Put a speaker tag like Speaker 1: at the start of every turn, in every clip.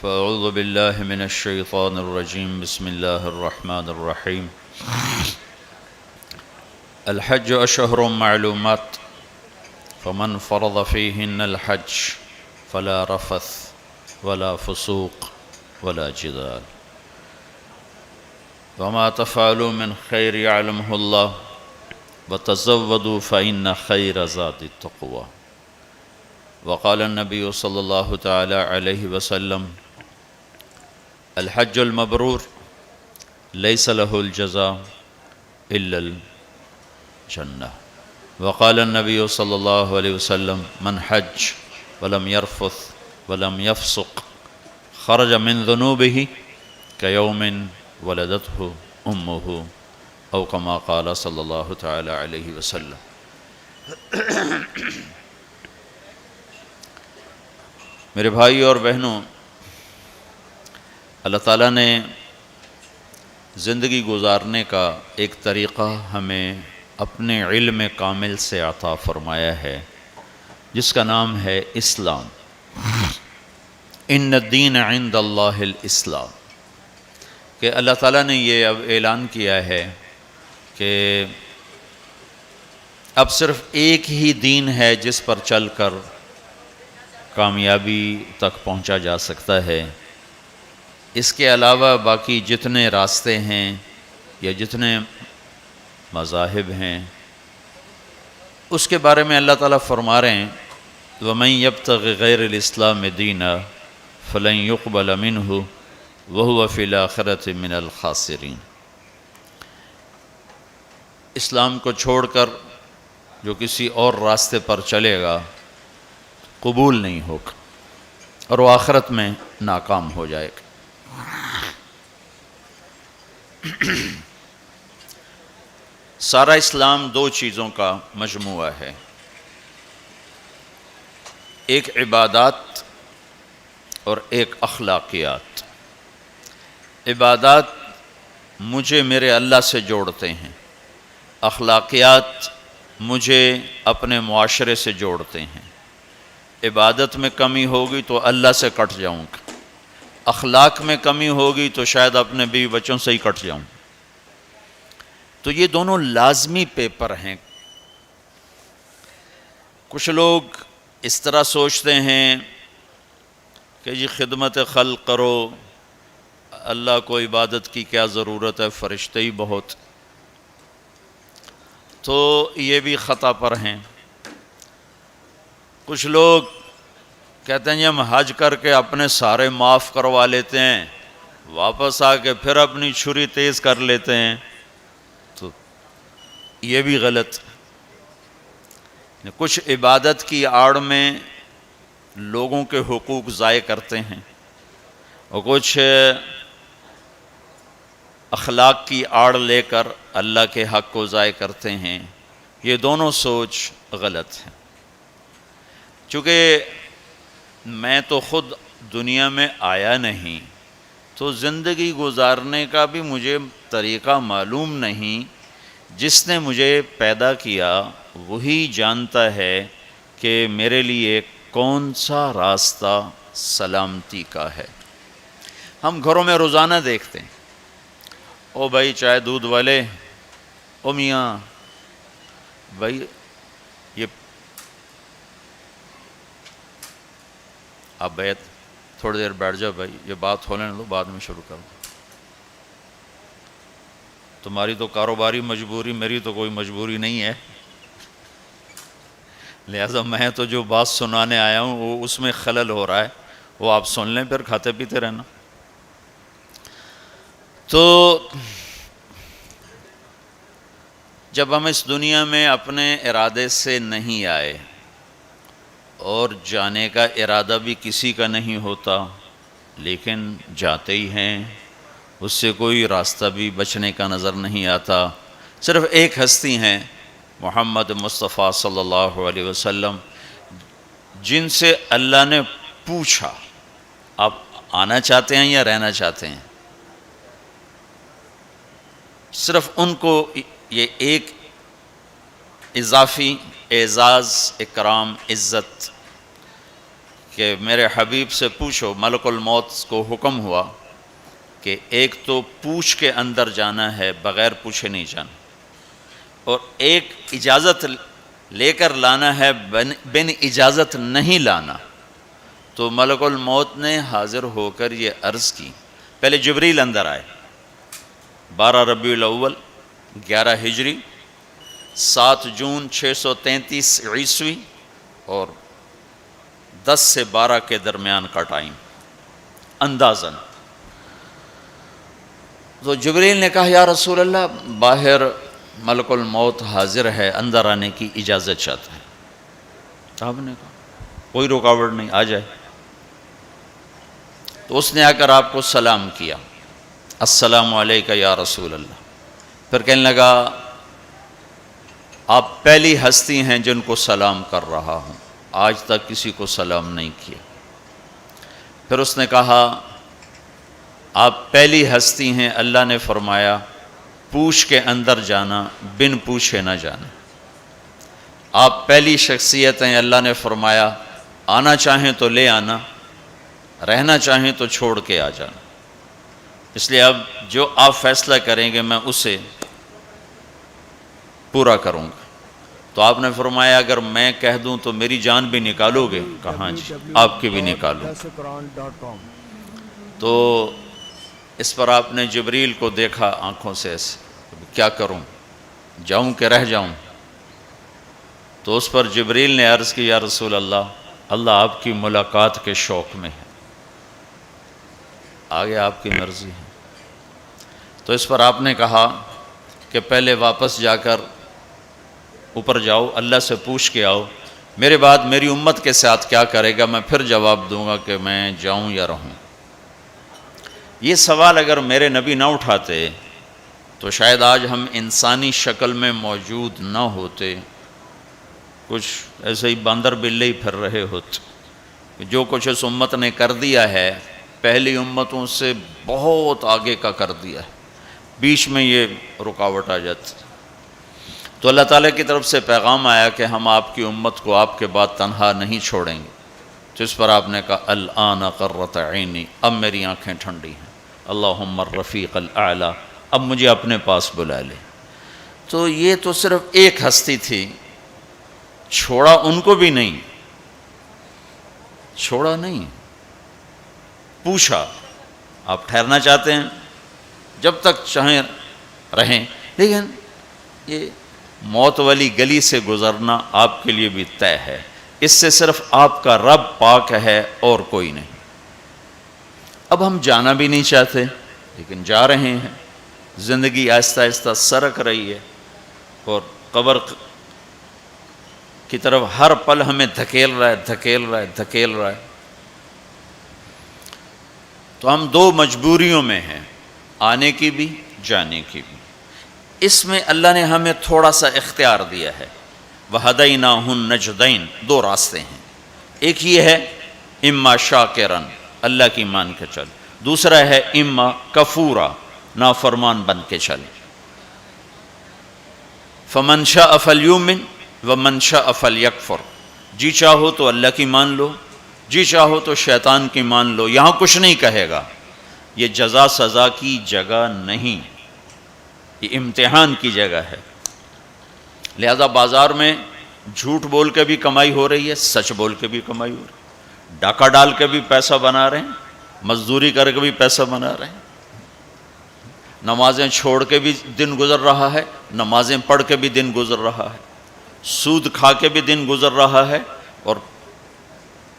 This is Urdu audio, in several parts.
Speaker 1: فأعوذ بالله من الشيطان الرجيم بسم الله الرحمن الرحيم الحج أشهر معلومات فمن فرض فيهن الحج فلا رفث ولا فسوق ولا جدال وما تفعلوا من خير يعلمه الله وتزودوا فإن خير زاد التقوى وقال النبي صلى الله تعالى عليه وسلم الحج المبرور ليس له الجزاء إلا الجنة وقال النبي صلى الله عليه وسلم من حج ولم يرفث ولم يفسق خرج من ذنوبه كيوم ولدته أمه أو كما قال صلى الله تعالى عليه وسلم. میرے بھائی اور بہنوں، اللہ تعالیٰ نے زندگی گزارنے کا ایک طریقہ ہمیں اپنے علم کامل سے عطا فرمایا ہے جس کا نام ہے اسلام. ان الدین عند اللہ الاسلام، کہ اللہ تعالیٰ نے یہ اب اعلان کیا ہے کہ اب صرف ایک ہی دین ہے جس پر چل کر کامیابی تک پہنچا جا سکتا ہے. اس کے علاوہ باقی جتنے راستے ہیں یا جتنے مذاہب ہیں اس کے بارے میں اللہ تعالیٰ فرما رہے ہیں وَمَن يَبْتَغِ غَيْرَ الْإِسْلَامِ دِينًا فَلَن يُقْبَلَ مِنْهُ وَهُوَ فِي الْآخِرَةِ مِنَ الْخَاسِرِينَ. اسلام کو چھوڑ کر جو کسی اور راستے پر چلے گا قبول نہیں ہوگا اور وہ آخرت میں ناکام ہو جائے گا. سارا اسلام دو چیزوں کا مجموعہ ہے، ایک عبادات اور ایک اخلاقیات. عبادات مجھے میرے اللہ سے جوڑتے ہیں، اخلاقیات مجھے اپنے معاشرے سے جوڑتے ہیں. عبادت میں کمی ہوگی تو اللہ سے کٹ جاؤں گا، اخلاق میں کمی ہوگی تو شاید اپنے بیوی بچوں سے ہی کٹ جاؤں. تو یہ دونوں لازمی پیپر ہیں. کچھ لوگ اس طرح سوچتے ہیں کہ جی خدمت خلق کرو، اللہ کو عبادت کی کیا ضرورت ہے، فرشتے ہی بہت. تو یہ بھی خطا پر ہیں. کچھ لوگ کہتے ہیں جی ہم حج کر کے اپنے سارے معاف کروا لیتے ہیں، واپس آ کے پھر اپنی چھری تیز کر لیتے ہیں. تو یہ بھی غلط. کچھ عبادت کی آڑ میں لوگوں کے حقوق ضائع کرتے ہیں اور کچھ اخلاق کی آڑ لے کر اللہ کے حق کو ضائع کرتے ہیں. یہ دونوں سوچ غلط ہے. چونکہ میں تو خود دنیا میں آیا نہیں تو زندگی گزارنے کا بھی مجھے طریقہ معلوم نہیں. جس نے مجھے پیدا کیا وہی جانتا ہے کہ میرے لیے کون سا راستہ سلامتی کا ہے. ہم گھروں میں روزانہ دیکھتے ہیں، او بھائی چائے دودھ والے، او میاں بھائی یہ آپ بیٹھ تھوڑی دیر بیٹھ جاؤ بھائی، یہ بات ہونے دو بعد میں شروع کرو. تمہاری تو کاروباری مجبوری، میری تو کوئی مجبوری نہیں ہے، لہذا میں تو جو بات سنانے آیا ہوں وہ اس میں خلل ہو رہا ہے، وہ آپ سن لیں پھر کھاتے پیتے رہنا. تو جب ہم اس دنیا میں اپنے ارادے سے نہیں آئے اور جانے کا ارادہ بھی کسی کا نہیں ہوتا لیکن جاتے ہی ہیں، اس سے کوئی راستہ بھی بچنے کا نظر نہیں آتا. صرف ایک ہستی ہیں محمد مصطفیٰ صلی اللہ علیہ وسلم، جن سے اللہ نے پوچھا آپ آنا چاہتے ہیں یا رہنا چاہتے ہیں. صرف ان کو یہ ایک اضافی اعزاز، اکرام، عزت کہ میرے حبیب سے پوچھو، ملک الموت کو حکم ہوا کہ ایک تو پوچھ کے اندر جانا ہے، بغیر پوچھے نہیں جانا، اور ایک اجازت لے کر لانا ہے، بن اجازت نہیں لانا۔ تو ملک الموت نے حاضر ہو کر یہ عرض کی، پہلے جبریل اندر آئے، 12 ربیع الاول 11 ہجری 7 جون 633 عیسوی اور 10 سے 12 کے درمیان کا ٹائم اندازاً۔ تو جبریل نے کہا یا رسول اللہ، باہر ملک الموت حاضر ہے، اندر آنے کی اجازت چاہتا ہے۔ صاحب نے کہا کوئی رکاوٹ نہیں، آ جائے۔ تو اس نے آ کر آپ کو سلام کیا، السلام علیکہ یا رسول اللہ۔ پھر کہنے لگا آپ پہلی ہستی ہیں جن کو سلام کر رہا ہوں، آج تک کسی کو سلام نہیں کیا۔ پھر اس نے کہا آپ پہلی ہستی ہیں، اللہ نے فرمایا پوچھ کے اندر جانا، بن پوچھے نہ جانا۔ آپ پہلی شخصیت ہیں، اللہ نے فرمایا آنا چاہیں تو لے آنا، رہنا چاہیں تو چھوڑ کے آ جانا۔ اس لیے اب جو آپ فیصلہ کریں گے میں اسے پورا کروں گا۔ تو آپ نے فرمایا اگر میں کہہ دوں تو میری جان بھی نکالو گے؟ کہاں جی، آپ کی بھی نکالوں گا۔ تو اس پر آپ نے جبریل کو دیکھا آنکھوں سے ایسے، کیا کروں، جاؤں کہ رہ جاؤں؟ تو اس پر جبریل نے عرض کی یا رسول اللہ، اللہ آپ کی ملاقات کے شوق میں ہے، آگے آپ کی مرضی ہے۔ تو اس پر آپ نے کہا کہ پہلے واپس جا کر اوپر جاؤ، اللہ سے پوچھ کے آؤ، میرے بعد میری امت کے ساتھ کیا کرے گا، میں پھر جواب دوں گا کہ میں جاؤں یا رہوں۔ یہ سوال اگر میرے نبی نہ اٹھاتے تو شاید آج ہم انسانی شکل میں موجود نہ ہوتے، کچھ ایسے ہی باندر بلے ہی پھر رہے ہوتے۔ جو کچھ اس امت نے کر دیا ہے پہلی امتوں سے بہت آگے کا کر دیا ہے، بیچ میں یہ رکاوٹ آ جاتی۔ تو اللہ تعالیٰ کی طرف سے پیغام آیا کہ ہم آپ کی امت کو آپ کے بعد تنہا نہیں چھوڑیں گے۔ تو اس پر آپ نے کہا الآن قرۃ عینی، اب میری آنکھیں ٹھنڈی ہیں، اللہم الرفیق الاعلی، اب مجھے اپنے پاس بلا لے۔ تو یہ تو صرف ایک ہستی تھی، چھوڑا ان کو بھی نہیں، چھوڑا نہیں، پوچھا آپ ٹھہرنا چاہتے ہیں جب تک چاہیں رہیں، لیکن یہ موت والی گلی سے گزرنا آپ کے لیے بھی طے ہے، اس سے صرف آپ کا رب پاک ہے اور کوئی نہیں۔ اب ہم جانا بھی نہیں چاہتے لیکن جا رہے ہیں، زندگی آہستہ آہستہ سرک رہی ہے اور قبر کی طرف ہر پل ہمیں دھکیل رہا ہے، دھکیل رہا ہے، دھکیل رہا ہے۔ تو ہم دو مجبوریوں میں ہیں، آنے کی بھی جانے کی بھی۔ اس میں اللہ نے ہمیں تھوڑا سا اختیار دیا ہے، وَهَدَيْنَاهُ النَّجْدَيْنِ، دو راستے ہیں، ایک یہ ہے اما شاکرن، اللہ کی مان کے چل، دوسرا ہے اما کفورا، نافرمان بن کے چل۔ فَمَنْ شَاءَ فَلْيُؤْمِنْ وَمَنْ شَاءَ فَلْيَكْفُرْ، جی چاہو تو اللہ کی مان لو، جی چاہو تو شیطان کی مان لو، یہاں کچھ نہیں کہے گا۔ یہ جزا سزا کی جگہ نہیں، یہ امتحان کی جگہ ہے۔ لہذا بازار میں جھوٹ بول کے بھی کمائی ہو رہی ہے، سچ بول کے بھی کمائی ہو رہی ہے، ڈاکہ ڈال کے بھی پیسہ بنا رہے ہیں، مزدوری کر کے بھی پیسہ بنا رہے ہیں، نمازیں چھوڑ کے بھی دن گزر رہا ہے، نمازیں پڑھ کے بھی دن گزر رہا ہے، سود کھا کے بھی دن گزر رہا ہے، اور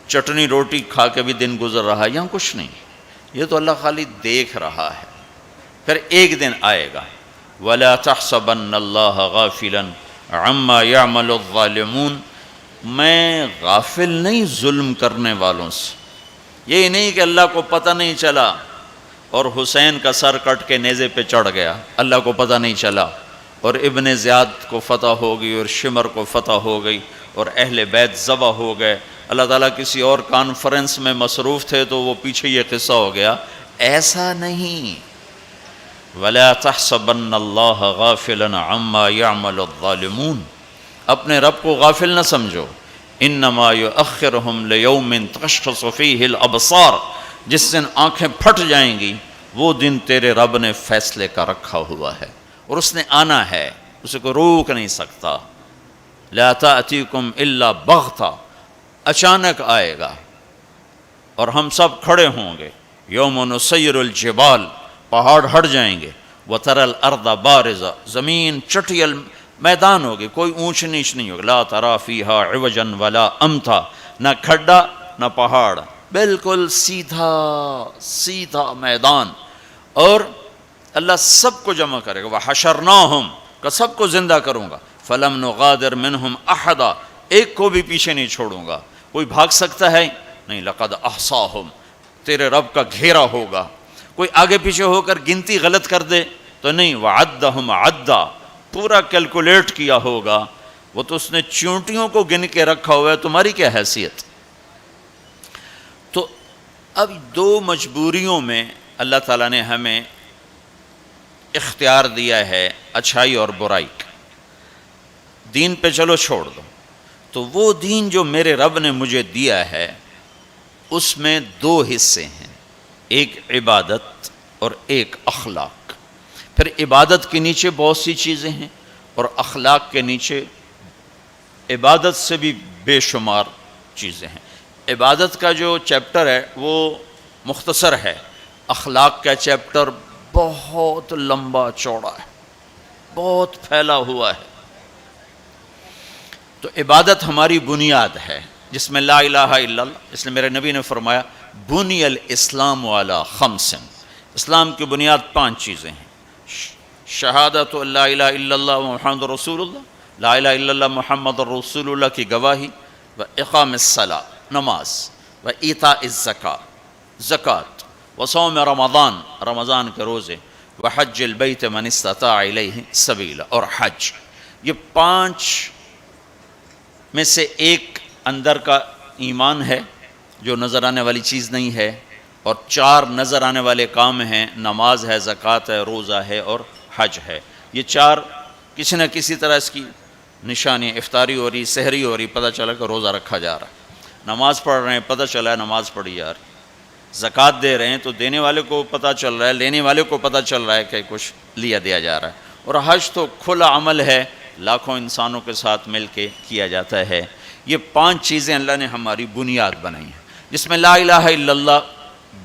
Speaker 1: چٹنی روٹی کھا کے بھی دن گزر رہا ہے۔ یہاں کچھ نہیں، یہ تو اللہ خالی دیکھ رہا ہے۔ پھر ایک دن آئے گا، وَلَا تَحْسَبَنَّ اللَّهَ غَافِلًا عَمَّا يَعْمَلُ الظَّالِمُونَ، میں غافل نہیں ظلم کرنے والوں سے۔ یہی نہیں کہ اللہ کو پتہ نہیں چلا اور حسین کا سر کٹ کے نیزے پہ چڑھ گیا، اللہ کو پتہ نہیں چلا، اور ابن زیاد کو فتح ہو گئی اور شمر کو فتح ہو گئی اور اہل بیت ذبح ہو گئے، اللہ تعالیٰ کسی اور کانفرنس میں مصروف تھے تو وہ پیچھے یہ قصہ ہو گیا، ایسا نہیں۔ وَلَا تَحْسَبَنَّ اللَّهَ غَافِلًا عَمَّا يَعْمَلُ الظَّالِمُونَ، اپنے رب کو غافل نہ سمجھو، انما یؤخرہم لیوم تشخص فیہ الابصار، جس دن آنکھیں پھٹ جائیں گی وہ دن تیرے رب نے فیصلے کا رکھا ہوا ہے، اور اس نے آنا ہے، اسے کوئی روک نہیں سکتا۔ لا تأتیکم الا بغتہ، اچانک آئے گا اور ہم سب کھڑے ہوں گے۔ یوم نسیر الجبال، پہاڑ ہٹ جائیں گے، وتری الارض بارزہ، زمین چٹیل میدان ہوگی، کوئی اونچ نیچ نہیں ہوگی۔ لا تری فیہا عوجا ولا امتا، نہ کھڈا نہ پہاڑ، بالکل سیدھا سیدھا میدان، اور اللہ سب کو جمع کرے گا۔ وحشرناہم، کہ سب کو زندہ کروں گا۔ فلم نغادر منہم احدا، ایک کو بھی پیچھے نہیں چھوڑوں گا۔ کوئی بھاگ سکتا ہے؟ نہیں۔ لقد احصاہم، تیرے رب کا گھیرا ہوگا۔ کوئی آگے پیچھے ہو کر گنتی غلط کر دے تو نہیں۔ وعدہم عدا، پورا کیلکولیٹ کیا ہوگا۔ وہ تو اس نے چونٹیوں کو گن کے رکھا ہوا ہے، تمہاری کیا حیثیت؟ تو اب دو مجبوریوں میں اللہ تعالیٰ نے ہمیں اختیار دیا ہے، اچھائی اور برائی کا۔ دین پہ چلو چھوڑ دو، تو وہ دین جو میرے رب نے مجھے دیا ہے اس میں دو حصے ہیں، ایک عبادت اور ایک اخلاق۔ پھر عبادت کے نیچے بہت سی چیزیں ہیں، اور اخلاق کے نیچے عبادت سے بھی بے شمار چیزیں ہیں۔ عبادت کا جو چیپٹر ہے وہ مختصر ہے، اخلاق کا چیپٹر بہت لمبا چوڑا ہے، بہت پھیلا ہوا ہے۔ تو عبادت ہماری بنیاد ہے، جس میں لا الہ الا اللہ، اس لیے میرے نبی نے فرمایا بنی الاسلام علی خمس، اسلام کی بنیاد 5 چیزیں ہیں: شہادت لا الہ الا اللہ محمد رسول اللہ، لا الہ الا اللہ محمد رسول اللہ کی گواہی، و اقام الصلاۃ، نماز، و ایتاء الزکاۃ، زکوٰۃ، و صوم رمضان، رمضان کے روزے، و حج البیت من استطاع الیہ سبیلا، اور حج۔ یہ 5 میں سے ایک اندر کا ایمان ہے جو نظر آنے والی چیز نہیں ہے، اور 4 نظر آنے والے کام ہیں، نماز ہے، زکوٰۃ ہے، روزہ ہے، اور حج ہے۔ یہ 4 کسی نہ کسی طرح اس کی نشانی، افطاری ہو رہی، سحری ہو رہی، پتہ چلا کہ روزہ رکھا جا رہا ہے، نماز پڑھ رہے ہیں، پتہ چلا ہے نماز پڑھی جا رہی، زکوٰۃ دے رہے ہیں تو دینے والے کو پتہ چل رہا ہے، لینے والے کو پتہ چل رہا ہے کہ کچھ لیا دیا جا رہا ہے، اور حج تو کھلا عمل ہے، لاکھوں انسانوں کے ساتھ مل کے کیا جاتا ہے۔ یہ 5 چیزیں اللہ نے ہماری بنیاد بنائی ہیں، جس میں لا الہ الا اللہ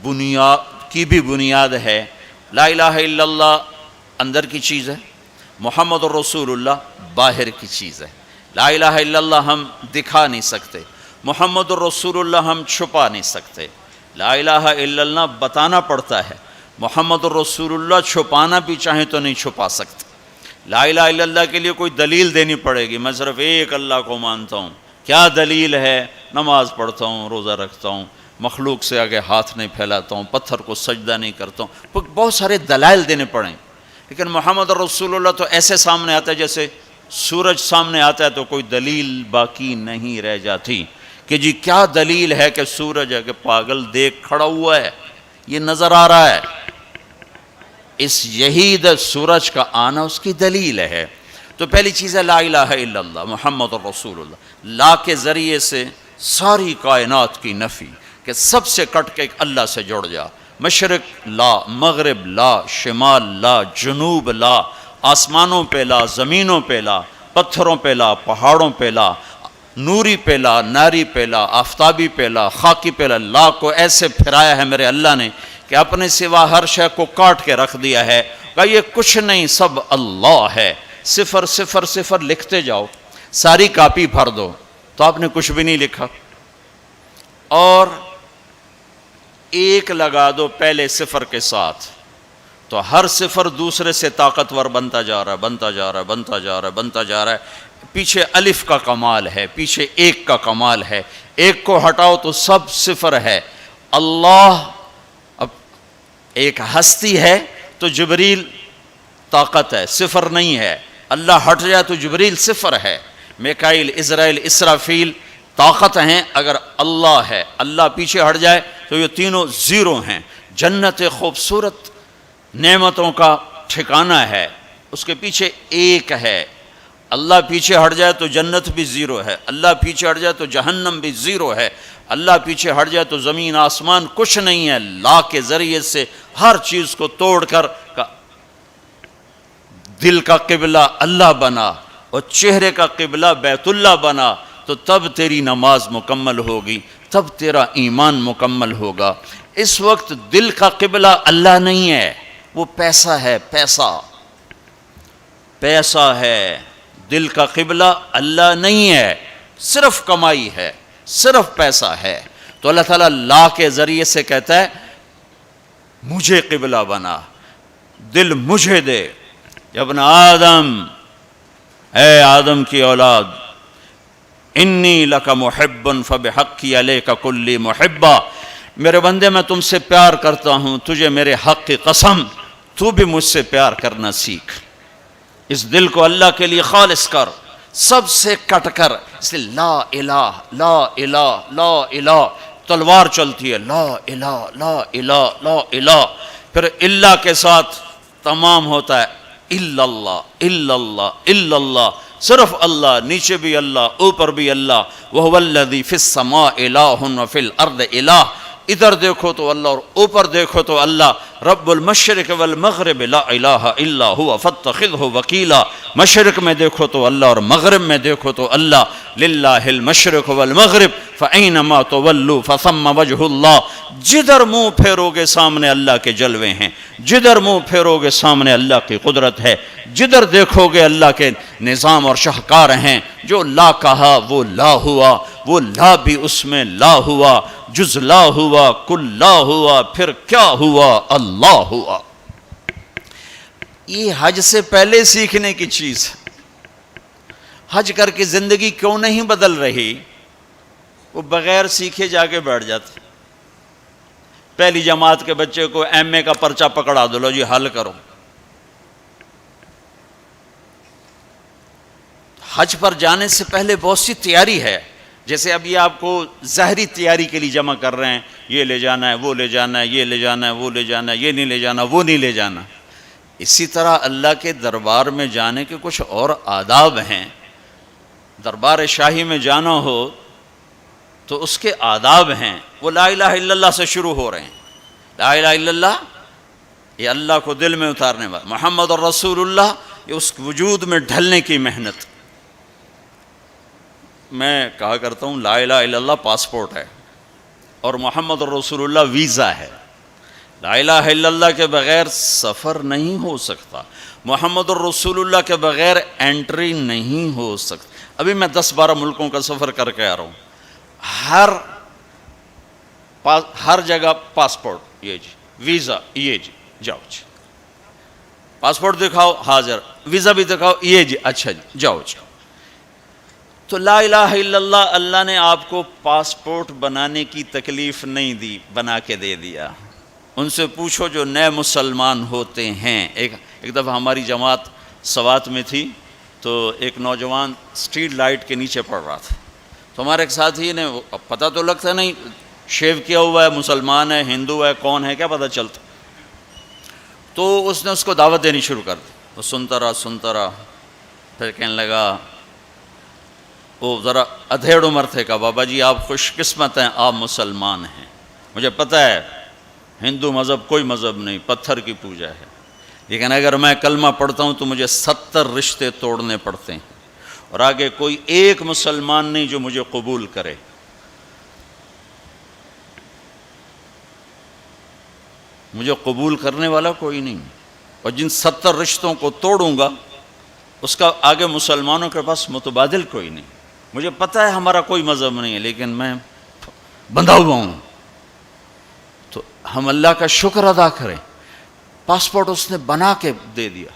Speaker 1: بنیاد کی بھی بنیاد ہے۔ لا الہ الا اللہ اندر کی چیز ہے، محمد الرسول اللہ باہر کی چیز ہے۔ لا الہ الا اللہ ہم دکھا نہیں سکتے، محمد الرسول اللہ ہم چھپا نہیں سکتے۔ لا الہ الا اللہ بتانا پڑتا ہے، محمد الرسول اللہ چھپانا بھی چاہیں تو نہیں چھپا سکتے۔ لا الہ الا اللہ کے لیے کوئی دلیل دینی پڑے گی، میں صرف ایک اللہ کو مانتا ہوں، کیا دلیل ہے؟ نماز پڑھتا ہوں، روزہ رکھتا ہوں، مخلوق سے آگے ہاتھ نہیں پھیلاتا ہوں، پتھر کو سجدہ نہیں کرتا ہوں، بہت سارے دلائل دینے پڑیں۔ لیکن محمد رسول اللہ تو ایسے سامنے آتا ہے جیسے سورج سامنے آتا ہے تو کوئی دلیل باقی نہیں رہ جاتی کہ جی کیا دلیل ہے کہ سورج ہے، کہ پاگل دیکھ کھڑا ہوا ہے، یہ نظر آ رہا ہے، اس یہی سورج کا آنا اس کی دلیل ہے۔ تو پہلی چیز ہے لا الہ الا اللہ محمد رسول اللہ، لا کے ذریعے سے ساری کائنات کی نفی، کہ سب سے کٹ کے ایک اللہ سے جڑ جا، مشرق لا، مغرب لا، شمال لا، جنوب لا، آسمانوں پہ لا، زمینوں پہ لا، پتھروں پہ لا، پہاڑوں پہ لا، نوری پہ لا، ناری پہ لا، آفتابی پہ لا، خاکی پہ لا، لا کو ایسے پھرایا ہے میرے اللہ نے کہ اپنے سوا ہر شے کو کاٹ کے رکھ دیا ہے، کہ یہ کچھ نہیں، سب اللہ ہے۔ 0 0 0 لکھتے جاؤ، ساری کاپی بھر دو تو آپ نے کچھ بھی نہیں لکھا، اور 1 لگا دو پہلے 0 کے ساتھ تو ہر 0 دوسرے سے طاقتور بنتا جا رہا ہے، بنتا جا رہا ہے، بنتا جا رہا ہے، بنتا جا رہا ہے۔ پیچھے الف کا کمال ہے، پیچھے 1 کا کمال ہے، 1 کو ہٹاؤ تو سب 0 ہے۔ اللہ اب ایک ہستی ہے تو جبریل طاقت ہے، 0 نہیں ہے۔ اللہ ہٹ جائے تو جبریل 0 ہے، میکائیل، اسرائیل، اسرافیل طاقت ہیں اگر اللہ ہے، اللہ پیچھے ہٹ جائے تو یہ تینوں 0 ہیں۔ جنت خوبصورت نعمتوں کا ٹھکانہ ہے، اس کے پیچھے 1 ہے، اللہ پیچھے ہٹ جائے تو جنت بھی زیرو ہے، اللہ پیچھے ہٹ جائے تو جہنم بھی زیرو ہے، اللہ پیچھے ہٹ جائے تو زمین آسمان کچھ نہیں ہے۔ لا کے ذریعے سے ہر چیز کو توڑ کر دل کا قبلہ اللہ بنا اور چہرے کا قبلہ بیت اللہ بنا، تو تب تیری نماز مکمل ہوگی، تب تیرا ایمان مکمل ہوگا۔ اس وقت دل کا قبلہ اللہ نہیں ہے، وہ پیسہ ہے، پیسہ ہے۔ دل کا قبلہ اللہ نہیں ہے، صرف کمائی ہے، صرف پیسہ ہے۔ تو اللہ تعالیٰ لا کے ذریعے سے کہتا ہے مجھے قبلہ بنا، دل مجھے دے۔ ابن آدم، اے آدم کی اولاد، انی لک محب فبحقی علیک کلی محبہ، میرے بندے میں تم سے پیار کرتا ہوں، تجھے میرے حق کی قسم تو بھی مجھ سے پیار کرنا سیکھ۔ اس دل کو اللہ کے لیے خالص کر، سب سے کٹ کر، اس لیے لا الہ لا الہ لا الہ تلوار چلتی ہے، لا الہ لا الہ لا الہ، پھر اللہ کے ساتھ تمام ہوتا ہے، الا اللہ الا اللہ الا اللہ، صرف اللہ، نیچے بھی اللہ اوپر بھی اللہ، وَهُوَ الَّذِي فِي السَّمَاءِ إِلَٰهٌ وَفِي الْأَرْضِ إِلَٰهٌ، ادھر دیکھو تو اللہ اور اوپر دیکھو تو اللہ، رب المشرق والمغرب لا الہ الا ہوا فاتخذہ وکیلا، مشرق میں دیکھو تو اللہ اور مغرب میں دیکھو تو اللہ، للہ المشرق والمغرب فأینما تولوا فثم وجہ اللہ، جدھر منہ پھیرو گے سامنے اللہ کے جلوے ہیں، جدھر منہ پھیرو گے سامنے اللہ کی قدرت ہے، جدھر دیکھو گے اللہ کے نظام اور شاہکار ہیں۔ جو لا کہا وہ لا ہوا، وہ لا بھی اس میں لا ہوا، جز لا ہوا کل لا ہوا، پھر کیا ہوا؟ اللہ ہوا۔ یہ حج سے پہلے سیکھنے کی چیز ہے۔ حج کر کے زندگی کیوں نہیں بدل رہی؟ وہ بغیر سیکھے جا کے بیٹھ جاتے۔ پہلی جماعت کے بچے کو ایم اے کا پرچہ پکڑا دو، لو جی حل کرو۔ حج پر جانے سے پہلے بہت سی تیاری ہے، جیسے اب یہ آپ کو ظاہری تیاری کے لیے جمع کر رہے ہیں، یہ لے جانا ہے، وہ لے جانا ہے، یہ لے جانا ہے، وہ لے جانا ہے، یہ نہیں لے جانا، وہ نہیں لے جانا۔ اسی طرح اللہ کے دربار میں جانے کے کچھ اور آداب ہیں۔ دربار شاہی میں جانا ہو تو اس کے آداب ہیں، وہ لا الہ الا اللہ سے شروع ہو رہے ہیں۔ لا الہ الا اللہ، یہ اللہ کو دل میں اتارنے والا، محمد الرسول اللہ، یہ اس وجود میں ڈھلنے کی محنت۔ میں کہا کرتا ہوں لا الہ الا اللہ پاسپورٹ ہے اور محمد الرسول اللہ ویزا ہے۔ لا الہ الا اللہ کے بغیر سفر نہیں ہو سکتا، محمد الرسول اللہ کے بغیر انٹری نہیں ہو سکتا۔ ابھی میں 10-12 ملکوں کا سفر کر کے آ رہا ہوں، ہر جگہ پاسپورٹ، یہ جی ویزا، یہ جی جاؤ جی، پاسپورٹ دکھاؤ حاضر، ویزا بھی دکھاؤ، یہ جی اچھا جی جاؤ جاؤ۔ تو لا الہ الا اللہ، اللہ نے آپ کو پاسپورٹ بنانے کی تکلیف نہیں دی، بنا کے دے دیا۔ ان سے پوچھو جو نئے مسلمان ہوتے ہیں۔ ایک دفعہ ہماری جماعت سوات میں تھی، تو ایک نوجوان اسٹریٹ لائٹ کے نیچے پڑ رہا تھا، تو ہمارے ایک ساتھی نے، پتہ تو لگتا نہیں شیو کیا ہوا ہے، مسلمان ہے، ہندو ہے، کون ہے، کیا پتہ چلتا، تو اس نے اس کو دعوت دینی شروع کر دی۔ وہ سنتا رہا، پھر کہنے لگا، وہ ذرا ادھیڑ عمر تھے، کہا بابا جی آپ خوش قسمت ہیں، آپ مسلمان ہیں، مجھے پتہ ہے ہندو مذہب کوئی مذہب نہیں، پتھر کی پوجا ہے، لیکن اگر میں کلمہ پڑھتا ہوں تو مجھے 70 رشتے توڑنے پڑتے ہیں، اور آگے کوئی ایک مسلمان نہیں جو مجھے قبول کرے۔ مجھے قبول کرنے والا کوئی نہیں، اور جن 70 رشتوں کو توڑوں گا اس کا آگے مسلمانوں کے پاس متبادل کوئی نہیں۔ مجھے پتہ ہے ہمارا کوئی مذہب نہیں ہے، لیکن میں بندھا ہوا ہوں۔ تو ہم اللہ کا شکر ادا کریں، پاسپورٹ اس نے بنا کے دے دیا۔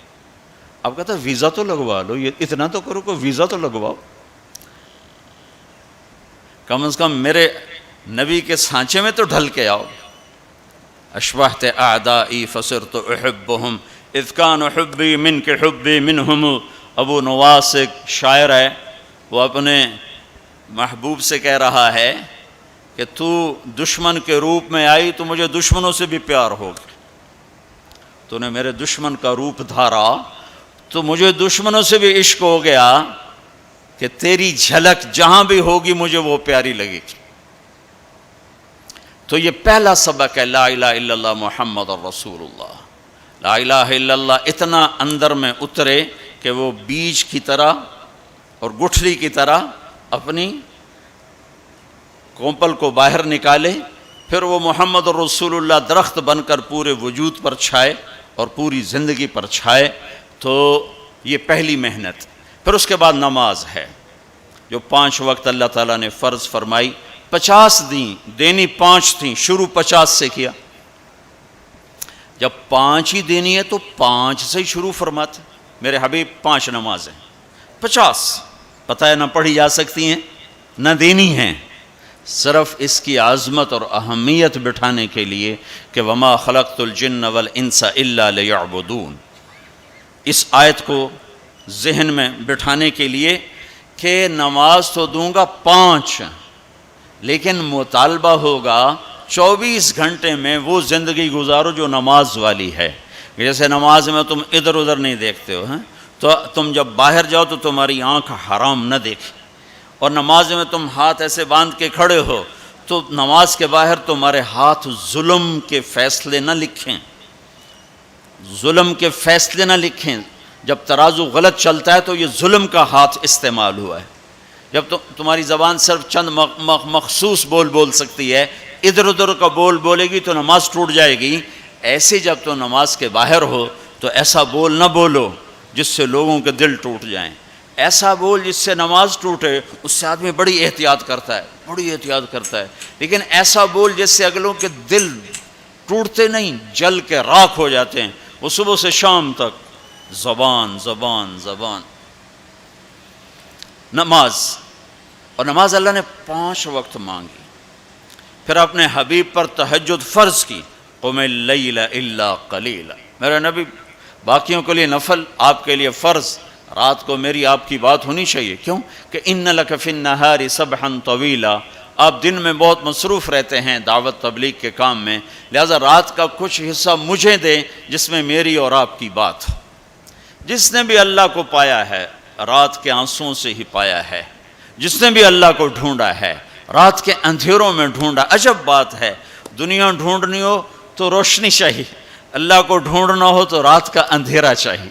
Speaker 1: اب کہتا ہے ویزا تو لگوا لو، یہ اتنا تو کرو کہ ویزا تو لگواؤ، کم از کم میرے نبی کے سانچے میں تو ڈھل کے آؤ۔ اشبہت اعدائی فصرت احبہم اذ کان حبی منک حبی منہم۔ ابو نواس ایک شاعر ہے، وہ اپنے محبوب سے کہہ رہا ہے کہ تو دشمن کے روپ میں آئی تو مجھے دشمنوں سے بھی پیار ہو گیا، تو نے میرے دشمن کا روپ دھارا تو مجھے دشمنوں سے بھی عشق ہو گیا کہ تیری جھلک جہاں بھی ہوگی مجھے وہ پیاری لگے گی. تو یہ پہلا سبق ہے، لا الہ الا اللہ محمد الرسول اللہ. لا الہ الا اللہ اتنا اندر میں اترے کہ وہ بیج کی طرح اور گٹھلی کی طرح اپنی کومپل کو باہر نکالے، پھر وہ محمد الرسول اللہ درخت بن کر پورے وجود پر چھائے اور پوری زندگی پر چھائے. تو یہ پہلی محنت. پھر اس کے بعد نماز ہے جو 5 وقت اللہ تعالیٰ نے فرض فرمائی. 50 دینی 5 تھیں، شروع 50 سے کیا. جب 5 ہی دینی ہے تو 5 سے ہی شروع فرماتے. میرے حبیب 5 نمازیں 50 پتہ ہے نہ پڑھی جا سکتی ہیں نہ دینی ہیں، صرف اس کی عظمت اور اہمیت بٹھانے کے لیے کہ وما خلقت الجن والانس الا لیعبدون. اس آیت کو ذہن میں بٹھانے کے لیے کہ نماز تو دوں گا 5، لیکن مطالبہ ہوگا 24 گھنٹے میں وہ زندگی گزارو جو نماز والی ہے. جیسے نماز میں تم ادھر ادھر نہیں دیکھتے ہو، تو تم جب باہر جاؤ تو تمہاری آنکھ حرام نہ دیکھے، اور نماز میں تم ہاتھ ایسے باندھ کے کھڑے ہو تو نماز کے باہر تمہارے ہاتھ ظلم کے فیصلے نہ لکھیں، ظلم کے فیصلے نہ لکھیں. جب ترازو غلط چلتا ہے تو یہ ظلم کا ہاتھ استعمال ہوا ہے. جب تمہاری زبان صرف چند مخصوص بول سکتی ہے، ادھر ادھر کا بولے گی تو نماز ٹوٹ جائے گی. ایسے جب تو نماز کے باہر ہو تو ایسا بول نہ بولو جس سے لوگوں کے دل ٹوٹ جائیں. ایسا بول جس سے نماز ٹوٹے، اس سے آدمی بڑی احتیاط کرتا ہے. لیکن ایسا بول جس سے اگلوں کے دل ٹوٹتے نہیں، جل کے راکھ ہو جاتے ہیں. وہ صبح سے شام تک زبان. نماز، اور نماز اللہ نے 5 وقت مانگی. پھر اپنے حبیب پر تہجد فرض کی، قم اللیل الا قلیلا. میرے نبی باقیوں کے لیے نفل، آپ کے لیے فرض. رات کو میری آپ کی بات ہونی چاہیے. کیوں کہ ان لک فی النہار سبحا طویلا. آپ دن میں بہت مصروف رہتے ہیں دعوت تبلیغ کے کام میں، لہذا رات کا کچھ حصہ مجھے دیں جس میں میری اور آپ کی بات. جس نے بھی اللہ کو پایا ہے رات کے آنسوؤں سے ہی پایا ہے. جس نے بھی اللہ کو ڈھونڈا ہے رات کے اندھیروں میں ڈھونڈا. عجب بات ہے، دنیا ڈھونڈنی ہو تو روشنی چاہیے، اللہ کو ڈھونڈنا ہو تو رات کا اندھیرا چاہیے.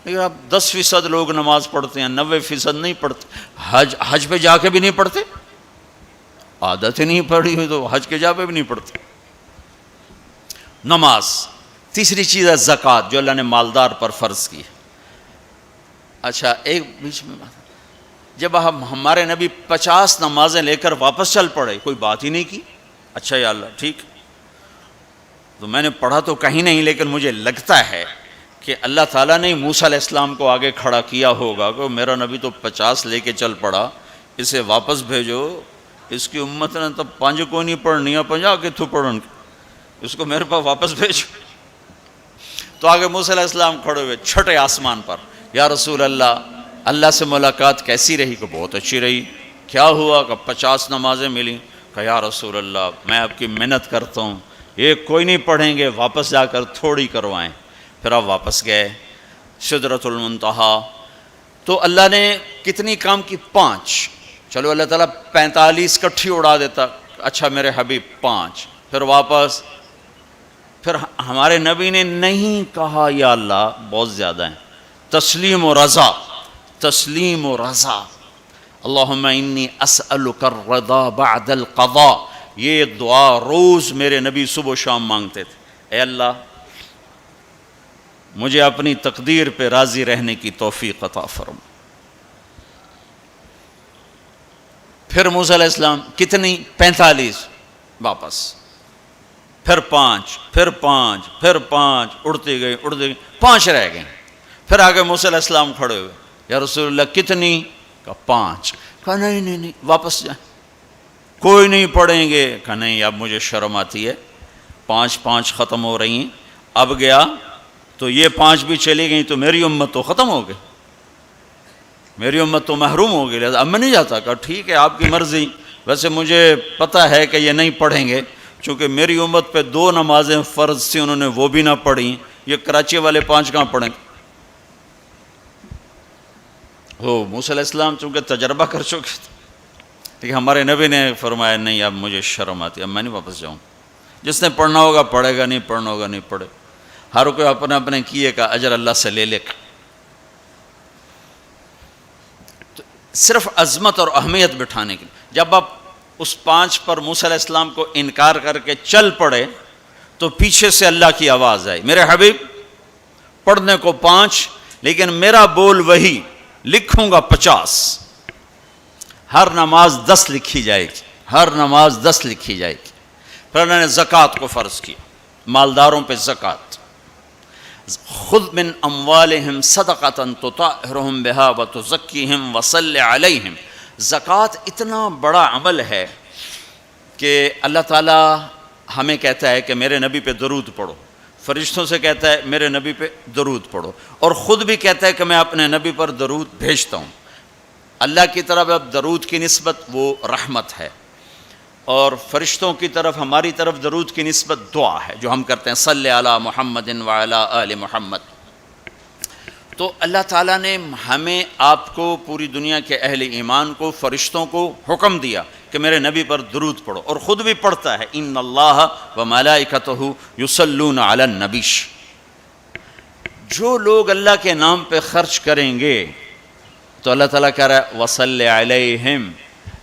Speaker 1: لیکن اب 10% لوگ نماز پڑھتے ہیں، 90% نہیں پڑھتے. حج پہ جا کے بھی نہیں پڑھتے، عادت ہی نہیں پڑھی ہوئی تو حج کے جا پہ بھی نہیں پڑھتے. نماز. تیسری چیز ہے زکوٰۃ جو اللہ نے مالدار پر فرض کی. اچھا ایک بیچ میں بات، جب ہمارے نبی 50 نمازیں لے کر واپس چل پڑے، کوئی بات ہی نہیں کی. اچھا یا اللہ ٹھیک، تو میں نے پڑھا تو کہیں نہیں، لیکن مجھے لگتا ہے کہ اللہ تعالیٰ نے موسیٰ علیہ السلام کو آگے کھڑا کیا ہوگا کہ میرا نبی تو 50 لے کے چل پڑا، اسے واپس بھیجو. اس کی امت نے تو 5 کو نہیں پڑھنی ہے، 50 کے تھو پڑھن، اس کو میرے پاس واپس بھیجو. تو آگے موسیٰ علیہ السلام کھڑے ہوئے چھٹے آسمان پر، یا رسول اللہ سے ملاقات کیسی رہی؟ کہ بہت اچھی رہی. کیا ہوا؟ کہ 50 نمازیں ملیں. کہ یا رسول اللہ میں آپ کی محنت کرتا ہوں، ایک کوئی نہیں پڑھیں گے، واپس جا کر تھوڑی کروائیں. پھر آپ واپس گئے سدرۃ المنتہا. تو اللہ نے کتنی کام کی؟ 5. چلو اللہ تعالیٰ 45 کٹھی اڑا دیتا. اچھا میرے حبیب 5. پھر واپس. پھر ہمارے نبی نے نہیں کہا یا اللہ بہت زیادہ ہیں. تسلیم و رضا. اللہم انی اسألک الرضا بعد القضاء. یہ دعا روز میرے نبی صبح و شام مانگتے تھے. اے اللہ مجھے اپنی تقدیر پہ راضی رہنے کی توفیق عطا فرما. پھر موسیٰ علیہ السلام کتنی؟ 45 واپس. پھر 5 پھر 5 پھر 5 اڑتے گئے 5 رہ گئے. پھر آگے موسیٰ علیہ السلام کھڑے ہوئے، یا رسول اللہ کتنی؟ کہا 5. کہا نہیں واپس جائیں، کوئی نہیں پڑھیں گے. کہا نہیں اب مجھے شرم آتی ہے، 5 ختم ہو رہی ہیں. اب گیا تو یہ 5 بھی چلی گئیں تو میری امت تو ختم ہو گئی، میری امت تو محروم ہو گئی. اب میں نہیں جاتا. کہا ٹھیک ہے آپ کی مرضی، ویسے مجھے پتہ ہے کہ یہ نہیں پڑھیں گے، چونکہ میری امت پہ 2 نمازیں فرض تھیں انہوں نے وہ بھی نہ پڑھیں، یہ کراچی والے 5 کہاں پڑھیں؟ وہ موسیٰ علیہ السلام چونکہ تجربہ کر چکے تھے، لیکن ہمارے نبی نے فرمایا نہیں، اب مجھے شرم آتی، اب میں نہیں واپس جاؤں. جس نے پڑھنا ہوگا پڑھے گا، نہیں پڑھنا ہوگا نہیں پڑھے. ہر کوئی اپنے اپنے کیے کا اجر اللہ سے لے لے. تو صرف عظمت اور اہمیت بٹھانے کے لیے جب آپ اس 5 پر موسیٰ علیہ السلام کو انکار کر کے چل پڑے تو پیچھے سے اللہ کی آواز آئی، میرے حبیب پڑھنے کو 5 لیکن میرا بول وہی، لکھوں گا 50. ہر نماز 10 لکھی جائے گی، ہر نماز 10 لکھی جائے گی. پھر اللہ نے زکوٰۃ کو فرض کیا، مالداروں پہ زکوٰۃ. خذ من اموالہم صدقۃ تطہرہم بہا وتزکیہم وصلی علیہم. زکوٰۃ اتنا بڑا عمل ہے کہ اللہ تعالیٰ ہمیں کہتا ہے کہ میرے نبی پہ درود پڑھو، فرشتوں سے کہتا ہے میرے نبی پہ درود پڑھو، اور خود بھی کہتا ہے کہ میں اپنے نبی پر درود بھیجتا ہوں. اللہ کی طرف اب درود کی نسبت وہ رحمت ہے، اور فرشتوں کی طرف ہماری طرف درود کی نسبت دعا ہے جو ہم کرتے ہیں، صلی علی محمد وعلی آل محمد. تو اللہ تعالیٰ نے ہمیں آپ کو، پوری دنیا کے اہل ایمان کو، فرشتوں کو حکم دیا کہ میرے نبی پر درود پڑھو، اور خود بھی پڑھتا ہے، ان اللہ وملائکتہ یصلون علی النبی. جو لوگ اللہ کے نام پہ خرچ کریں گے تو اللہ تعالیٰ کہہ رہا ہے وصلی علیہم،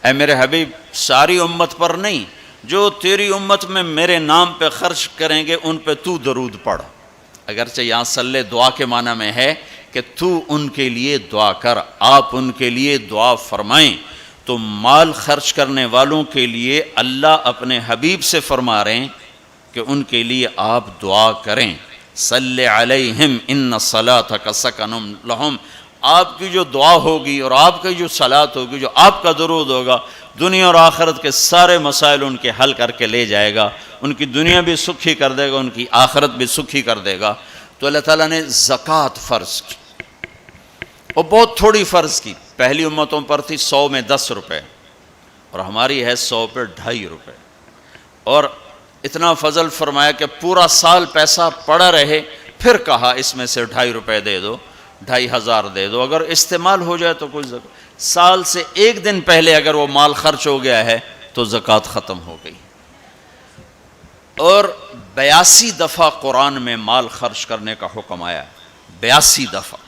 Speaker 1: اے میرے حبیب ساری امت پر نہیں، جو تیری امت میں میرے نام پہ خرچ کریں گے ان پہ تو درود پڑھ. اگرچہ یہاں صلی دعا کے معنی میں ہے کہ تو ان کے لیے دعا کر، آپ ان کے لیے دعا فرمائیں. تو مال خرچ کرنے والوں کے لیے اللہ اپنے حبیب سے فرما رہے ہیں کہ ان کے لیے آپ دعا کریں. صلی علیہم ان صلاتک سکن لہم. آپ کی جو دعا ہوگی اور آپ کی جو صلات ہوگی، جو آپ کا درود ہوگا، دنیا اور آخرت کے سارے مسائل ان کے حل کر کے لے جائے گا. ان کی دنیا بھی سکھی کر دے گا، ان کی آخرت بھی سکھی کر دے گا. تو اللہ تعالیٰ نے زکوٰۃ فرض کی، اور بہت تھوڑی فرض کی. پہلی امتوں پر تھی 100 میں 10 روپے، اور ہماری ہے 100 پہ 2.5 روپے. اور اتنا فضل فرمایا کہ پورا سال پیسہ پڑا رہے، پھر کہا اس میں سے 2.5 روپے دے دو، 2,500 دے دو، اگر استعمال ہو جائے تو کوئی زکوٰۃ. سال سے 1 دن پہلے اگر وہ مال خرچ ہو گیا ہے تو زکوٰۃ ختم ہو گئی. اور 82 دفعہ قرآن میں مال خرچ کرنے کا حکم آیا، 82 دفعہ.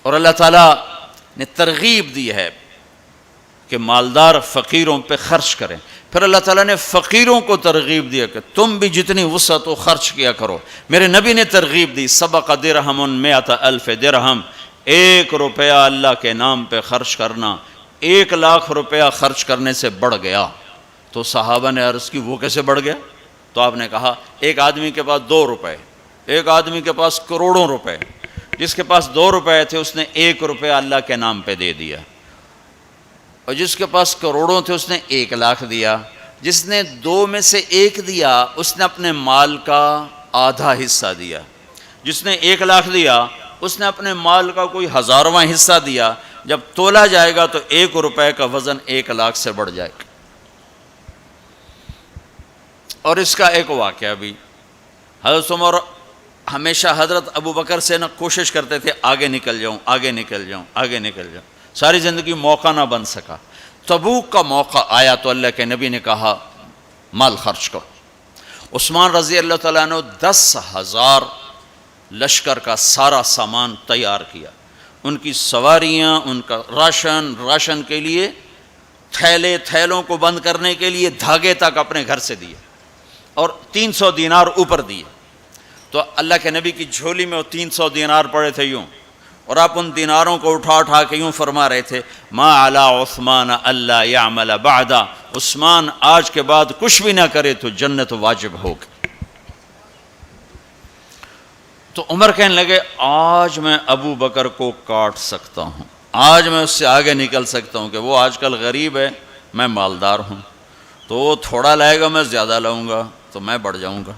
Speaker 1: اور اللہ تعالیٰ نے ترغیب دی ہے کہ مالدار فقیروں پہ خرچ کریں. پھر اللہ تعالیٰ نے فقیروں کو ترغیب دیا کہ تم بھی جتنی وسعت ہو خرچ کیا کرو. میرے نبی نے ترغیب دی، سبق درہم 100,000 درہم. 1 روپیہ اللہ کے نام پہ خرچ کرنا 1 لاکھ روپیہ خرچ کرنے سے بڑھ گیا. تو صحابہ نے عرض کی وہ کیسے بڑھ گیا؟ تو آپ نے کہا ایک آدمی کے پاس 2 روپے، ایک آدمی کے پاس کروڑوں روپے. جس کے پاس 2 روپے تھے اس نے 1 روپیہ اللہ کے نام پہ دے دیا، اور جس کے پاس کروڑوں تھے اس نے 1 لاکھ دیا. جس نے 2 میں سے 1 دیا اس نے اپنے مال کا آدھا حصہ دیا. جس نے 1 لاکھ دیا اس نے اپنے مال کا کوئی 1000واں حصہ دیا. جب تولا جائے گا تو 1 روپے کا وزن 1 لاکھ سے بڑھ جائے گا. اور اس کا ایک واقعہ بھی، حضرت عمر ہمیشہ حضرت ابو بکر سے نہ کوشش کرتے تھے آگے نکل جاؤں، آگے نکل جاؤں، آگے نکل جاؤں. ساری زندگی موقع نہ بن سکا. تبوک کا موقع آیا تو اللہ کے نبی نے کہا مال خرچ کرو. عثمان رضی اللہ تعالیٰ عنہ 10,000 لشکر کا سارا سامان تیار کیا. ان کی سواریاں، ان کا راشن کے لیے تھیلوں کو بند کرنے کے لیے دھاگے تک اپنے گھر سے دیے، اور 300 دینار اوپر دیے. تو اللہ کے نبی کی جھولی میں وہ 300 دینار پڑے تھے یوں، اور آپ ان دیناروں کو اٹھا کے یوں فرما رہے تھے ما علی عثمان اللہ یعمل بعدا. عثمان آج کے بعد کچھ بھی نہ کرے تو جنت واجب ہوگی. تو عمر کہنے لگے آج میں ابو بکر کو کاٹ سکتا ہوں، آج میں اس سے آگے نکل سکتا ہوں کہ وہ آج کل غریب ہے، میں مالدار ہوں، تو وہ تھوڑا لائے گا میں زیادہ لاؤں گا تو میں بڑھ جاؤں گا.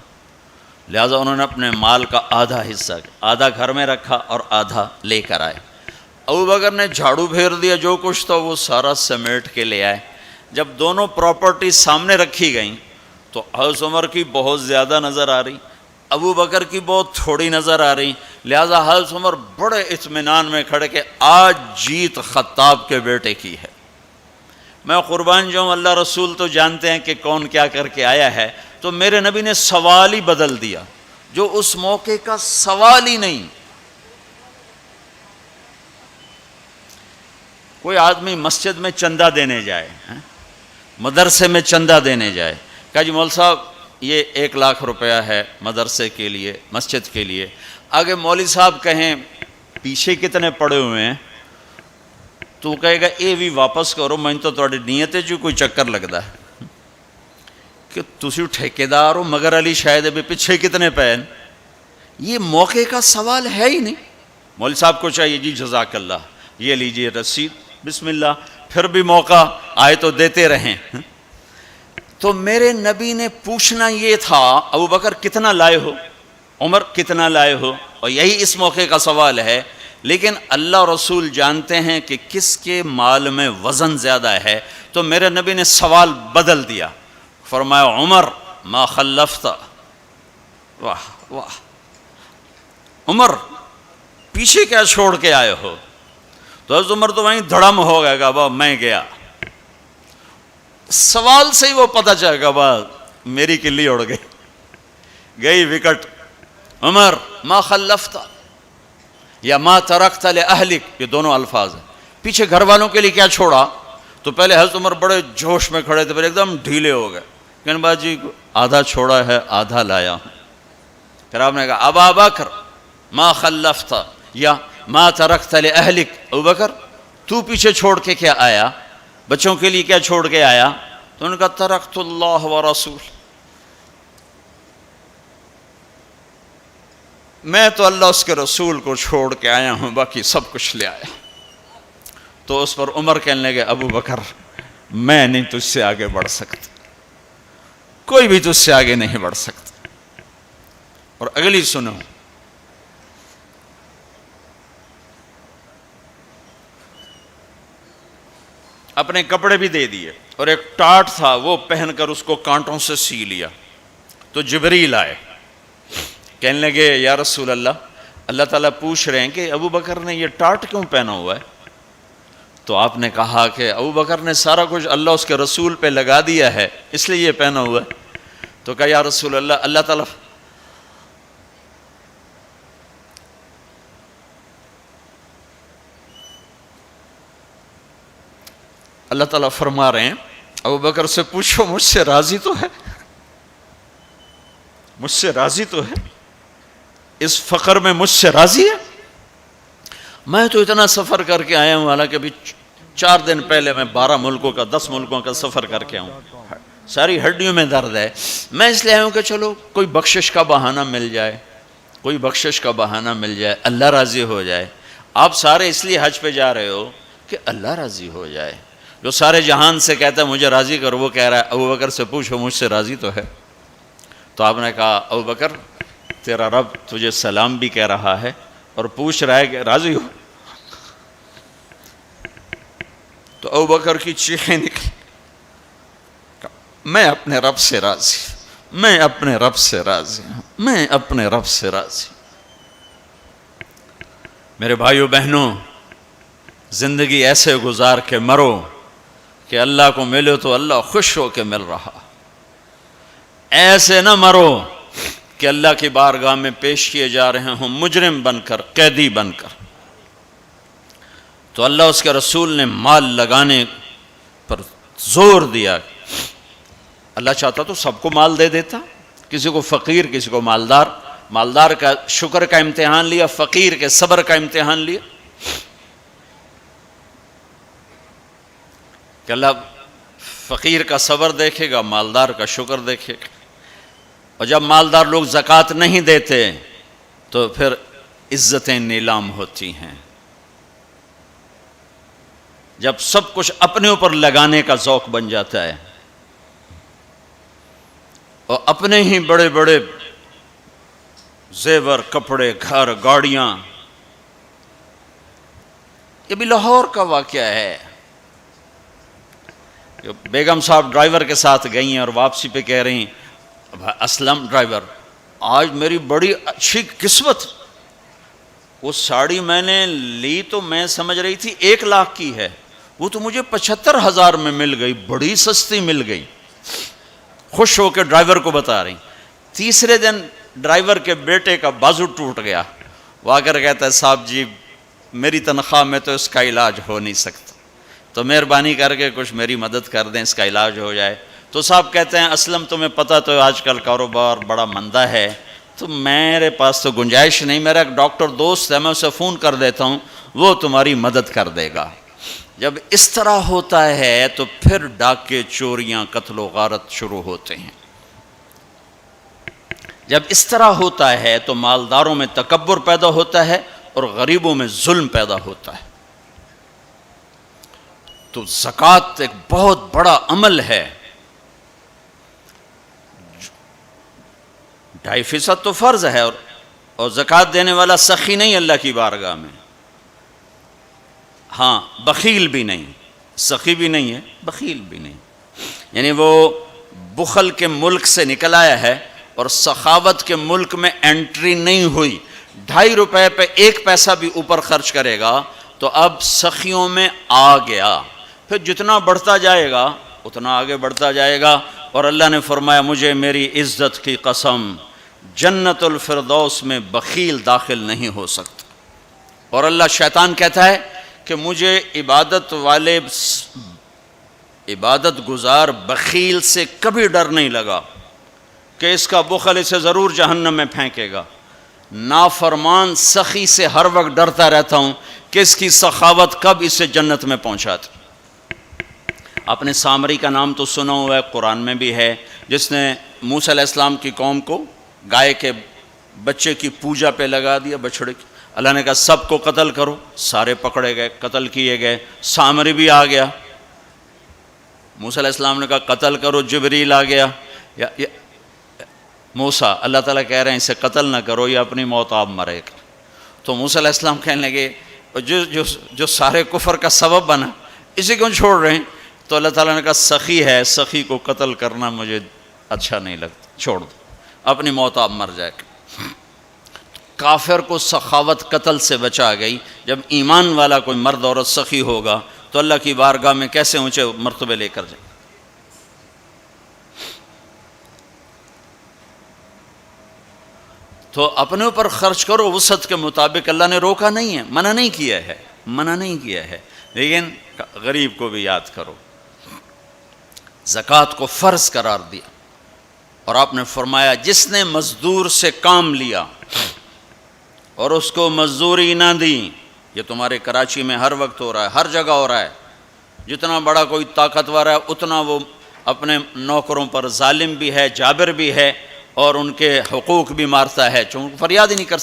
Speaker 1: لہٰذا انہوں نے اپنے مال کا آدھا حصہ، آدھا گھر میں رکھا اور آدھا لے کر آئے. ابو بکر نے جھاڑو پھیر دیا، جو کچھ تھا وہ سارا سمیٹ کے لے آئے. جب دونوں پراپرٹی سامنے رکھی گئیں تو حضرت عمر کی بہت زیادہ نظر آ رہی، ابو بکر کی بہت تھوڑی نظر آ رہی، لہذا حضرت عمر بڑے اطمینان میں کھڑے کہ آج جیت خطاب کے بیٹے کی ہے۔ میں قربان جاؤں، اللہ رسول تو جانتے ہیں کہ کون کیا کر کے آیا ہے، تو میرے نبی نے سوال ہی بدل دیا جو اس موقع کا سوال ہی نہیں۔ کوئی آدمی مسجد میں چندہ دینے جائے، مدرسے میں چندہ دینے جائے، کہا جی مول صاحب یہ 1,00,000 روپیہ ہے مدرسے کے لیے، مسجد کے لیے۔ آگے مولوی صاحب کہیں پیچھے کتنے پڑے ہوئے ہیں، تو وہ کہے گا اے بھی واپس کرو، میں تو تھوڑی نیت ہے جو کوئی چکر لگتا ہے کہ تسی ٹھیکیدار ہو، مگر علی شاید بھی پیچھے کتنے پین۔ یہ موقع کا سوال ہے ہی نہیں۔ مولوی صاحب کو چاہیے جی جزاک اللہ، یہ لیجیے رسید، بسم اللہ، پھر بھی موقع آئے تو دیتے رہیں۔ تو میرے نبی نے پوچھنا یہ تھا ابو بکر کتنا لائے ہو، عمر کتنا لائے ہو، اور یہی اس موقع کا سوال ہے۔ لیکن اللہ رسول جانتے ہیں کہ کس کے مال میں وزن زیادہ ہے، تو میرے نبی نے سوال بدل دیا، فرمایا عمر ما خلفت، واہ واہ، عمر پیچھے کیا چھوڑ کے آئے ہو؟ تو حضرت عمر تو وہیں دھڑم ہو گئے گا، با میں گیا، سوال سے ہی وہ پتہ چلے گا، با میری کلی اڑ گئی، گئی وکٹ۔ عمر ما خلفت یا ما ترکت لأہلک، یہ دونوں الفاظ ہیں۔ پیچھے گھر والوں کے لیے کیا چھوڑا؟ تو پہلے حضرت عمر بڑے جوش میں کھڑے تھے، پھر ایک دم ڈھیلے ہو گئے، کہنے با جی آدھا چھوڑا ہے آدھا لایا ہوں۔ پھر آپ نے کہا ابا بکر ما خلفت یا ما ترکت لأہلک، ابو بکر تو پیچھے چھوڑ کے کیا آیا، بچوں کے لیے کیا چھوڑ کے آیا؟ تو انہوں نے کہا ترکت اللہ ورسول، میں تو اللہ اس کے رسول کو چھوڑ کے آیا ہوں، باقی سب کچھ لے آیا۔ تو اس پر عمر کہنے لگے ابو بکر میں نہیں تجھ سے آگے بڑھ سکتا، کوئی بھی تجھ سے آگے نہیں بڑھ سکتا۔ اور اگلی سنو، اپنے کپڑے بھی دے دیے اور ایک ٹاٹ تھا وہ پہن کر اس کو کانٹوں سے سی لیا۔ تو جبریل آئے، کہنے لگے یا رسول اللہ، اللہ تعالیٰ پوچھ رہے ہیں کہ ابو بکر نے یہ ٹاٹ کیوں پہنا ہوا ہے؟ تو آپ نے کہا کہ ابو بکر نے سارا کچھ اللہ اس کے رسول پہ لگا دیا ہے، اس لیے یہ پہنا ہوا ہے۔ تو کہا یا رسول اللہ، اللہ تعالیٰ فرما رہے ہیں ابو بکر سے پوچھو مجھ سے راضی تو ہے، مجھ سے راضی تو ہے، اس فقر میں مجھ سے راضی ہے؟ میں تو اتنا سفر کر کے آیا ہوں، حالانکہ ابھی 4 دن پہلے میں 12 ملکوں کا 10 ملکوں کا سفر کر کے آؤں، ساری ہڈیوں میں درد ہے، میں اس لیے آیا ہوں کہ چلو کوئی بخشش کا بہانہ مل جائے، کوئی بخشش کا بہانہ مل جائے، اللہ راضی ہو جائے۔ آپ سارے اس لیے حج پہ جا رہے ہو کہ اللہ راضی ہو جائے۔ جو سارے جہان سے کہتا ہے مجھے راضی کر، وہ کہہ رہا ہے ابو بکر سے پوچھو مجھ سے راضی تو ہے۔ تو آپ نے کہا ابو بکر تیرا رب تجھے سلام بھی کہہ رہا ہے اور پوچھ رہا ہے کہ راضی ہو؟ تو ابو بکر کی چیخیں نکلی، میں اپنے رب سے راضی، میں اپنے رب سے راضی ہوں، میں اپنے رب سے راضی۔ میرے بھائیو بہنوں، زندگی ایسے گزار کے مرو کہ اللہ کو ملے تو اللہ خوش ہو کے مل رہا، ایسے نہ مرو کہ اللہ کی بارگاہ میں پیش کیے جا رہے ہوں مجرم بن کر، قیدی بن کر۔ تو اللہ اس کے رسول نے مال لگانے پر زور دیا۔ اللہ چاہتا تو سب کو مال دے دیتا، کسی کو فقیر کسی کو مالدار، مالدار کا شکر کا امتحان لیا، فقیر کے صبر کا امتحان لیا کہ اللہ فقیر کا صبر دیکھے گا، مالدار کا شکر دیکھے گا۔ اور جب مالدار لوگ زکوٰۃ نہیں دیتے تو پھر عزتیں نیلام ہوتی ہیں۔ جب سب کچھ اپنے اوپر لگانے کا ذوق بن جاتا ہے اور اپنے ہی بڑے بڑے زیور، کپڑے، گھر، گاڑیاں۔ یہ بھی لاہور کا واقعہ ہے، بیگم صاحب ڈرائیور کے ساتھ گئی ہیں اور واپسی پہ کہہ رہی ہیں، اسلم ڈرائیور آج میری بڑی اچھی قسمت، وہ ساڑی میں نے لی تو میں سمجھ رہی تھی 1 لاکھ کی ہے، وہ تو مجھے 75,000 میں مل گئی، بڑی سستی مل گئی۔ خوش ہو کے ڈرائیور کو بتا رہی۔ تیسرے دن ڈرائیور کے بیٹے کا بازو ٹوٹ گیا، وہ آ کر کہتا ہے صاحب جی میری تنخواہ میں تو اس کا علاج ہو نہیں سکتا، تو مہربانی کر کے کچھ میری مدد کر دیں، اس کا علاج ہو جائے۔ تو صاحب کہتے ہیں اسلم تمہیں پتہ تو آج کل کاروبار بڑا مندہ ہے، تو میرے پاس تو گنجائش نہیں، میرا ایک ڈاکٹر دوست ہے، میں اسے فون کر دیتا ہوں، وہ تمہاری مدد کر دے گا۔ جب اس طرح ہوتا ہے تو پھر ڈاکے، چوریاں، قتل و غارت شروع ہوتے ہیں۔ جب اس طرح ہوتا ہے تو مالداروں میں تکبر پیدا ہوتا ہے اور غریبوں میں ظلم پیدا ہوتا ہے۔ تو زکوٰۃ ایک بہت بڑا عمل ہے، 2.5% تو فرض ہے، اور زکوٰۃ دینے والا سخی نہیں اللہ کی بارگاہ میں، ہاں بخیل بھی نہیں، سخی بھی نہیں ہے، بخیل بھی نہیں، یعنی وہ بخل کے ملک سے نکل آیا ہے اور سخاوت کے ملک میں انٹری نہیں ہوئی۔ 2.5 روپے پہ 1 پیسہ بھی اوپر خرچ کرے گا تو اب سخیوں میں آ گیا، پھر جتنا بڑھتا جائے گا اتنا آگے بڑھتا جائے گا۔ اور اللہ نے فرمایا مجھے میری عزت کی قسم، جنت الفردوس میں بخیل داخل نہیں ہو سکتا۔ اور اللہ شیطان کہتا ہے کہ مجھے عبادت گزار بخیل سے کبھی ڈر نہیں لگا کہ اس کا بخل اسے ضرور جہنم میں پھینکے گا۔ نافرمان سخی سے ہر وقت ڈرتا رہتا ہوں کہ اس کی سخاوت کب اسے جنت میں پہنچاتی۔ آپ نے سامری کا نام تو سنا ہوا ہے، قرآن میں بھی ہے، جس نے موسیٰ علیہ السلام کی قوم کو گائے کے بچے کی پوجا پہ لگا دیا، بچڑے کی۔ اللہ نے کہا سب کو قتل کرو، سارے پکڑے گئے، قتل کیے گئے۔ سامری بھی آ گیا، موسیٰ علیہ السلام نے کہا قتل کرو، جبریل آ گیا، موسیٰ اللہ تعالیٰ کہہ رہے ہیں اسے قتل نہ کرو، یہ اپنی موت آپ مرے گا۔ تو موسیٰ علیہ السلام کہنے لگے جو سارے کفر کا سبب بنا اسے کیوں چھوڑ رہے ہیں؟ تو اللہ تعالیٰ نے کہا سخی ہے، سخی کو قتل کرنا مجھے اچھا نہیں لگتا، چھوڑ دو، اپنی موت آپ مر جائے گا۔ کافر کو سخاوت قتل سے بچا گئی۔ جب ایمان والا کوئی مرد عورت سخی ہوگا تو اللہ کی بارگاہ میں کیسے اونچے مرتبے لے کر جائے۔ تو اپنے اوپر خرچ کرو وسعت کے مطابق، اللہ نے روکا نہیں ہے، منع نہیں کیا ہے، منع نہیں کیا ہے، لیکن غریب کو بھی یاد کرو۔ زکوٰۃ کو فرض قرار دیا، اور آپ نے فرمایا جس نے مزدور سے کام لیا اور اس کو مزدوری نہ دی، یہ تمہارے کراچی میں ہر وقت ہو رہا ہے، ہر جگہ ہو رہا ہے، جتنا بڑا کوئی طاقتور ہے اتنا وہ اپنے نوکروں پر ظالم بھی ہے، جابر بھی ہے، اور ان کے حقوق بھی مارتا ہے، چونکہ فریاد ہی نہیں کر